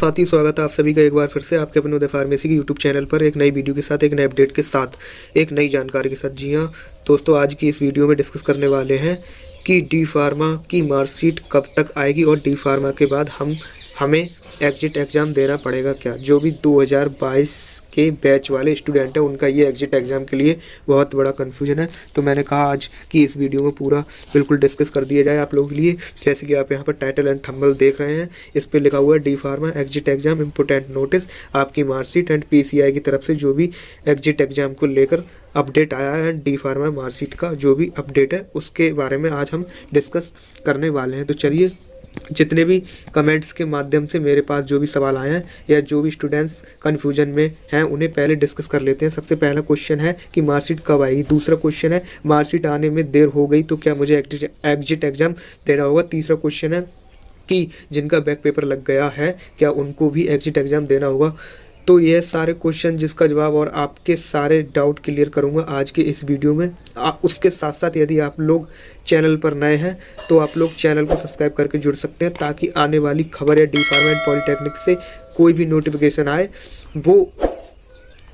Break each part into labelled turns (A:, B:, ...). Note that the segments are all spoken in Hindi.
A: साथी स्वागत है आप सभी का एक बार फिर से आपके अपने उदय फार्मेसी की यूट्यूब चैनल पर एक नई वीडियो के साथ, एक नए अपडेट के साथ, एक नई जानकारी के साथ। जी हाँ दोस्तों, आज की इस वीडियो में डिस्कस करने वाले हैं कि डी फार्मा की मार्कशीट कब तक आएगी और डी फार्मा के बाद हमें एग्जिट एग्ज़ाम देना पड़ेगा क्या। जो भी 2022 के बैच वाले स्टूडेंट हैं उनका ये एग्जिट एग्ज़ाम के लिए बहुत बड़ा कन्फ्यूजन है। तो मैंने कहा आज की इस वीडियो में पूरा बिल्कुल डिस्कस कर दिया जाए आप लोगों के लिए। जैसे कि आप यहाँ पर टाइटल एंड थंबनेल देख रहे हैं, इस पर लिखा हुआ है D pharma exit exam important notice. आपकी मार्कशीट एंड PCI की तरफ से जो भी एग्जिट एग्ज़ाम को लेकर अपडेट आया है, डी फार्मा मार्कशीट का जो भी अपडेट है उसके बारे में आज हम डिस्कस करने वाले हैं। तो चलिए, जितने भी कमेंट्स के माध्यम से मेरे पास जो भी सवाल आए हैं या जो भी स्टूडेंट्स कन्फ्यूजन में हैं उन्हें पहले डिस्कस कर लेते हैं। सबसे पहला क्वेश्चन है कि मार्कशीट कब आएगी। दूसरा क्वेश्चन है मार्कशीट आने में देर हो गई तो क्या मुझे एग्जिट एग्ज़ाम देना होगा। तीसरा क्वेश्चन है कि जिनका बैक पेपर लग गया है क्या उनको भी एग्जिट एग्ज़ाम देना होगा। तो यह सारे क्वेश्चन जिसका जवाब और आपके सारे डाउट क्लियर करूंगा आज के इस वीडियो में। उसके साथ साथ यदि आप लोग चैनल पर नए हैं तो आप लोग चैनल को सब्सक्राइब करके जुड़ सकते हैं, ताकि आने वाली खबर या डी फार्मा एंड पॉलिटेक्निक से कोई भी नोटिफिकेशन आए वो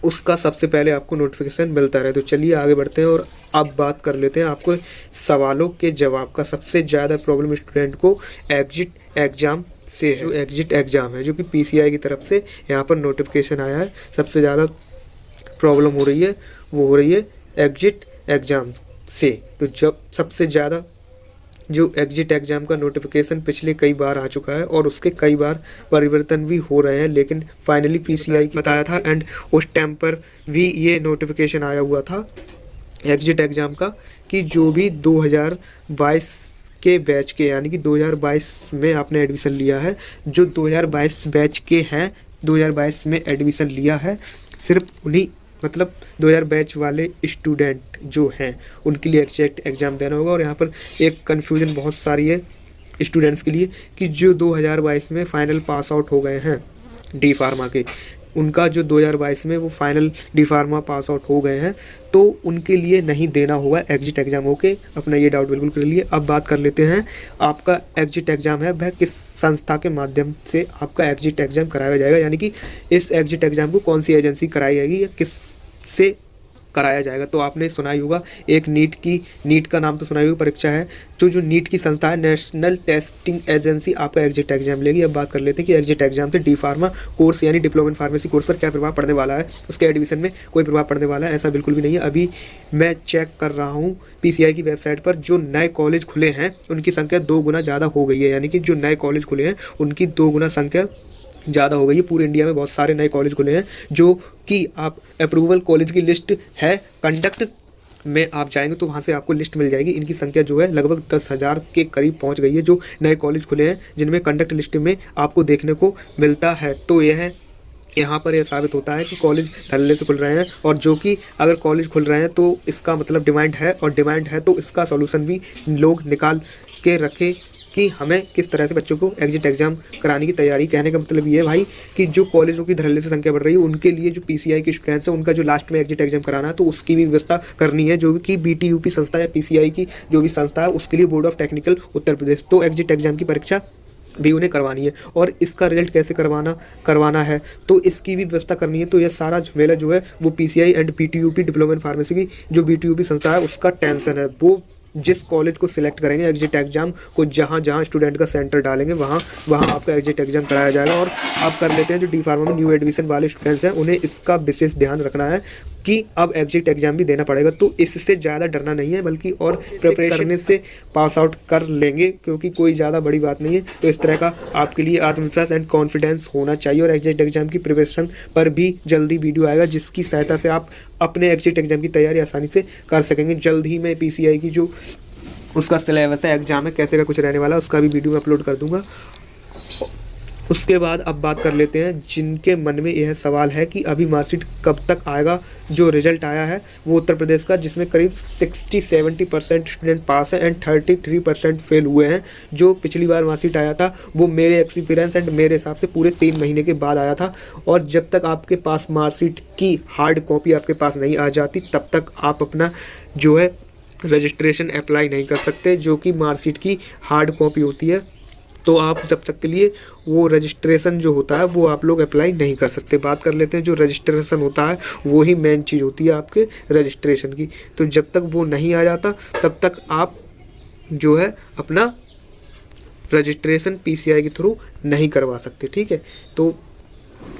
A: उसका सबसे पहले आपको नोटिफिकेशन मिलता रहे। तो चलिए आगे बढ़ते हैं और अब बात कर लेते हैं आपको सवालों के जवाब का। सबसे ज़्यादा प्रॉब्लम स्टूडेंट को एग्जिट एग्ज़ाम से है। जो एग्जिट एग्ज़ाम है जो कि PCI की तरफ से यहाँ पर नोटिफिकेशन आया है, सबसे ज़्यादा प्रॉब्लम हो रही है वो हो रही है एग्जिट एग्ज़ाम से। तो जब सबसे ज़्यादा जो एग्जिट एग्ज़ाम का नोटिफिकेशन पिछले कई बार आ चुका है और उसके कई बार परिवर्तन भी हो रहे हैं, लेकिन फाइनली PCI की बताया था एंड उस टाइम पर भी ये नोटिफिकेशन आया हुआ था एग्जिट एग्ज़ाम का कि जो भी 2022 के बैच के, यानी कि 2022 में आपने एडमिशन लिया है, जो 2022 बैच के हैं, 2022 में एडमिशन लिया है, सिर्फ उन्हीं मतलब 2000 बैच वाले स्टूडेंट जो हैं उनके लिए एग्जिट एग्ज़ाम देना होगा। और यहाँ पर एक कन्फ्यूजन बहुत सारी है स्टूडेंट्स के लिए कि जो 2022 में फ़ाइनल पास आउट हो गए हैं डी फार्मा के, उनका जो 2022 में वो final D pharma pass out हो गए हैं तो उनके लिए नहीं देना होगा एग्जिट एग्ज़ाम। ओके, अपना ये डाउट बिल्कुल कर लिए। अब बात कर लेते हैं आपका एग्जिट एग्ज़ाम है वह किस संस्था के माध्यम से आपका एग्जिट एग्ज़ाम कराया जाएगा, यानी कि इस एग्जिट एग्ज़ाम को कौन सी एजेंसी कराई जाएगी या किस से कराया जाएगा। तो आपने सुना ही होगा एक नीट का नाम तो सुना ही होगा, परीक्षा है जो नीट की संस्था है, नेशनल टेस्टिंग एजेंसी आपका एग्जिट एग्ज़ाम लेगी। अब बात कर लेते हैं कि एग्जिट एग्ज़ाम से डी फार्मा कोर्स यानी डिप्लोमा इन फार्मेसी कोर्स पर क्या प्रभाव पड़ने वाला है, उसके एडमिशन में कोई प्रभाव पड़ने वाला है, ऐसा बिल्कुल भी नहीं है। अभी मैं चेक कर रहा हूँ PCI की वेबसाइट पर, जो नए कॉलेज खुले हैं उनकी संख्या 2 गुना ज़्यादा हो गई है, यानी कि जो नए कॉलेज खुले हैं उनकी 2 गुना संख्या ज़्यादा हो गई है। पूरे इंडिया में बहुत सारे नए कॉलेज खुले हैं जो कि आप अप्रूवल कॉलेज की लिस्ट है, कंडक्ट में आप जाएंगे तो वहाँ से आपको लिस्ट मिल जाएगी। इनकी संख्या जो है लगभग 10,000 के करीब पहुँच गई है जो नए कॉलेज खुले हैं जिनमें कंडक्ट लिस्ट में आपको देखने को मिलता है। तो यह यहाँ पर यह साबित होता है कि कॉलेज धड़ल्ले से खुल रहे हैं, और जो कि अगर कॉलेज खुल रहे हैं तो इसका मतलब डिमांड है, और डिमांड है तो इसका सॉल्यूशन भी लोग निकाल के रखे कि हमें किस तरह से बच्चों को एग्जिट एग्ज़ाम कराने की तैयारी। कहने का मतलब ये है भाई कि जो कॉलेजों की धड़ल्ले से संख्या बढ़ रही है उनके लिए जो PCI के स्टूडेंट्स हैं उनका जो लास्ट में एग्जिट एग्ज़ाम कराना है तो उसकी भी व्यवस्था करनी है, जो कि BTUP संस्था या PCI की जो भी संस्था है उसके लिए board of technical Uttar Pradesh, तो एग्जिट एग्ज़ाम की परीक्षा भी उन्हें करवानी है। और इसका रिजल्ट कैसे करवाना है तो इसकी भी व्यवस्था करनी है। तो यह सारा झमेला जो है वो PCI and BTUP diploma in pharmacy की जो BTUP संस्था है उसका टेंशन है। वो जिस कॉलेज को सिलेक्ट करेंगे एग्जिट एग्ज़ाम को, जहाँ जहाँ स्टूडेंट का सेंटर डालेंगे वहाँ आपका एग्जिट एग्ज़ाम कराया जाएगा। और आप कर लेते हैं जो डी फार्मा में न्यू एडमिशन वाले स्टूडेंट्स हैं उन्हें इसका विशेष ध्यान रखना है कि अब एग्जिट एग्ज़ाम भी देना पड़ेगा। तो इससे ज़्यादा डरना नहीं है, बल्कि और प्रिपरेशन करने से पास आउट कर लेंगे, क्योंकि कोई ज़्यादा बड़ी बात नहीं है। तो इस तरह का आपके लिए आत्मविश्वास एंड कॉन्फिडेंस होना चाहिए। और एग्जिट एग्ज़ाम की प्रिपरेशन पर भी जल्दी वीडियो आएगा जिसकी सहायता से आप अपने एग्जिट एग्ज़ाम की तैयारी आसानी से कर सकेंगे। जल्द ही मैं PCI की जो उसका सिलेबस है, एग्ज़ाम है, कैसे का कुछ रहने वाला है, उसका भी वीडियो में अपलोड कर दूंगा। उसके बाद अब बात कर लेते हैं जिनके मन में यह सवाल है कि अभी मार्कशीट कब तक आएगा। जो रिजल्ट आया है वो उत्तर प्रदेश का, जिसमें करीब 60-70% स्टूडेंट पास हैं एंड 33% फेल हुए हैं। जो पिछली बार मार्कशीट आया था वो मेरे एक्सपीरियंस एंड मेरे हिसाब से पूरे 3 महीने के बाद आया था। और जब तक आपके पास मार्कशीट की हार्ड कॉपी आपके पास नहीं आ जाती तब तक आप अपना जो है रजिस्ट्रेशन अप्लाई नहीं कर सकते। जो कि मार्कशीट की हार्ड कॉपी होती है तो आप जब तक के लिए वो रजिस्ट्रेशन जो होता है वो आप लोग अप्लाई नहीं कर सकते। बात कर लेते हैं जो रजिस्ट्रेशन होता है वो ही मेन चीज़ होती है आपके रजिस्ट्रेशन की। तो जब तक वो नहीं आ जाता तब तक आप जो है अपना रजिस्ट्रेशन PCI के थ्रू नहीं करवा सकते, ठीक है। तो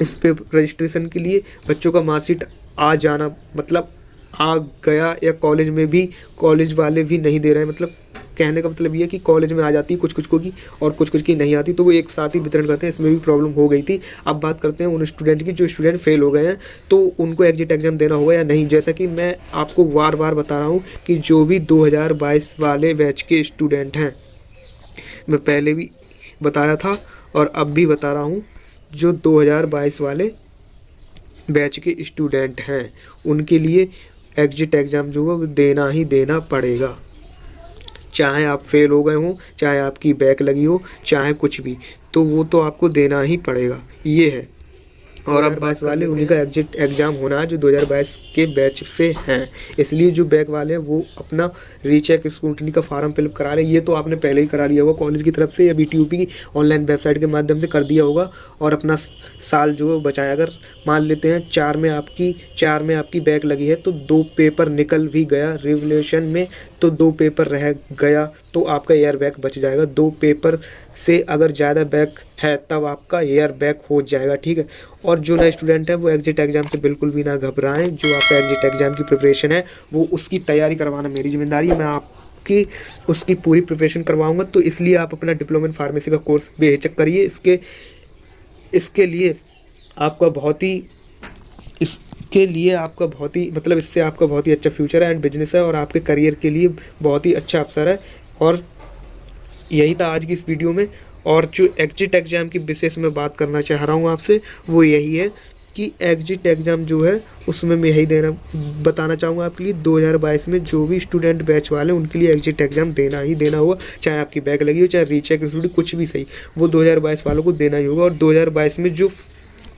A: इस पे रजिस्ट्रेशन के लिए बच्चों का मार्कशीट आ जाना मतलब आ गया, या कॉलेज में भी कॉलेज वाले भी नहीं दे रहे हैं, मतलब कहने का मतलब ये है कि कॉलेज में आ जाती है कुछ को की और कुछ की नहीं आती, तो वो एक साथ ही वितरण करते हैं। इसमें भी प्रॉब्लम हो गई थी। अब बात करते हैं उन स्टूडेंट की जो स्टूडेंट फेल हो गए हैं, तो उनको एग्जिट एग्जाम देना होगा या नहीं। जैसा कि मैं आपको बार बार बता रहा हूँ कि जो भी 2022 वाले बैच के स्टूडेंट हैं, मैं पहले भी बताया था और अब भी बता रहा हूँ, जो 2022 वाले बैच के स्टूडेंट हैं उनके लिए एग्जिट एग्ज़ाम जो है वो देना ही देना पड़ेगा। चाहे आप फेल हो गए हो, चाहे आपकी बैक लगी हो, चाहे कुछ भी, तो वो तो आपको देना ही पड़ेगा, ये है। और अब 2022 वाले उन्हीं का एग्जिट एग्ज़ाम होना है जो 2022 के बैच से हैं। इसलिए जो बैक वाले हैं वो अपना रीचेक स्क्रूटनी का फॉर्म फिलअप करा लें। ये तो आपने पहले ही करा लिया होगा कॉलेज की तरफ से या BTUP की ऑनलाइन वेबसाइट के माध्यम से कर दिया होगा, और अपना साल जो बचाया। अगर मान लेते हैं 4 में आपकी बैक लगी है तो 2 पेपर निकल भी गया रिवोल्यूशन में, तो 2 पेपर रह गया तो आपका एयर बैक बच जाएगा। 2 पेपर से अगर ज़्यादा बैक है तब आपका एयर बैक हो जाएगा, ठीक है। और जो नए स्टूडेंट है वो एग्जिट एग्ज़ाम से बिल्कुल भी ना घबराएं। जो आपका एग्जिट एग्ज़ाम की प्रिपरेशन है वो उसकी तैयारी करवाना मेरी जिम्मेदारी है। मैं आपकी उसकी पूरी प्रिपरेशन करवाऊंगा। तो इसलिए आप अपना डिप्लोमा इन फार्मेसी का कोर्स बेहिचक करिए। इसके लिए आपका बहुत ही मतलब इससे आपका बहुत ही अच्छा फ्यूचर है एंड बिजनेस है, और आपके करियर के लिए बहुत ही अच्छा अवसर है। और यही था आज की इस वीडियो में। और जो एग्जिट एग्ज़ाम की विशेष में बात करना चाह रहा हूँ आपसे वो यही है कि एग्जिट एग्ज़ाम जो है उसमें मैं यही बताना चाहूँगा आपके लिए, 2022 में जो भी स्टूडेंट बैच वाले उनके लिए एग्जिट एग्ज़ाम देना ही देना होगा। चाहे आपकी बैक लगी हो, चाहे रीचेक स्टूडेंट, कुछ भी सही, वो 2022 वालों को देना ही होगा। और 2022 में जो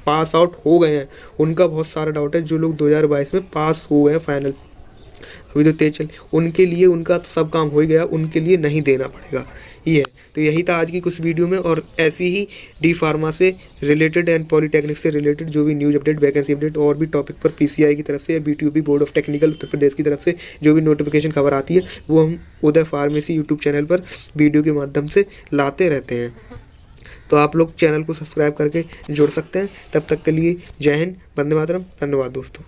A: पास आउट हो गए हैं उनका बहुत सारा डाउट है। जो लोग 2022 में पास हो गए हैं फाइनल, अभी तो तेज चल, उनके लिए उनका तो सब काम हो ही गया, उनके लिए नहीं देना पड़ेगा, ये है। तो यही था आज की कुछ वीडियो में। और ऐसी ही डी फार्मा से रिलेटेड एंड पॉलीटेक्निक से रिलेटेड जो भी न्यूज़ अपडेट, वैकेंसी अपडेट और भी टॉपिक पर PCI की तरफ से या BTUP board of technical Uttar Pradesh की तरफ से जो भी नोटिफिकेशन खबर आती है वो हम उदय फार्मेसी यूट्यूब चैनल पर वीडियो के माध्यम से लाते रहते हैं। तो आप लोग चैनल को सब्सक्राइब करके जुड़ सकते हैं। तब तक के लिए जय हिंद, वंदे मातरम, धन्यवाद दोस्तों।